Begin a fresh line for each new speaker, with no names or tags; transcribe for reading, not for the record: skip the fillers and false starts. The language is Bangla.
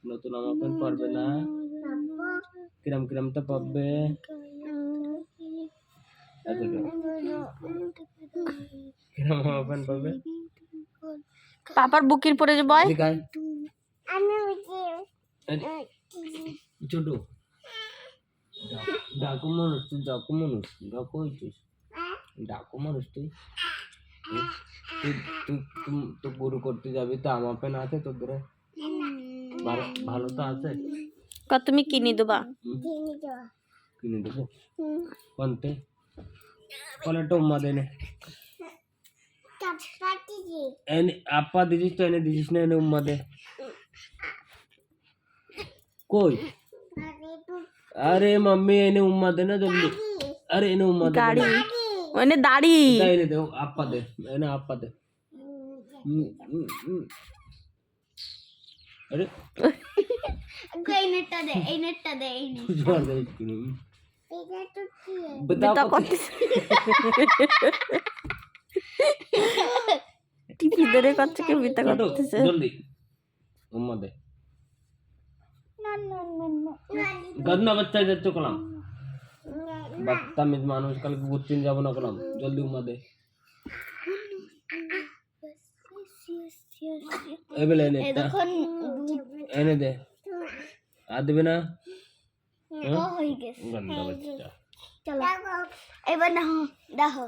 নতুন আমার প্যান্ট পরবে না? কিরম কিরম তো পরবে। কিরম আমার প্যান্ট পরবে?
পাপার বুকের পরে যে বয়
ছোট ডাকু মানুষ তুই, ডাকু মানুষ, ডাকু হইছিস, ডাকু মানুষ তুই। তুই তুই তো গরু করতে যাবি তো আমার প্যান্ট আছে তোর ধরে? ভালো ভালো তো আছে।
তুমি কিনে দেবা?
কিনে দেবো কোনতে? কলেটা উম্মা দেনে এনে আপা দিছিস তো, এনে দিছিস না, এনে উম্মা দে। কই? अरे मम्मी एने उम्मा दे ना जल्दी। अरे एने उम्मा दे
गाड़ी ओने दाढ़ी
एने दे आपा दे, एने आपा दे। अरे
कोई नेटा दे ए नेटा दे ए ने
जोर दे इसको
এটা তো কি
बताओ
টিপি ধরে করছে কি বিতা করতেছে।
जल्दी उम्मा दे।
না না না না
गंदा बच्चा इधर तो कलाम बदतमीज मानुष कल गुच्चिन जाबो ना कलाम जल्दी उम्मा दे। एबेले ने एने दे आ देबे ना
ও হয়ে গেছে
गंदा बच्चा।
চলো এবার দেখো দেখো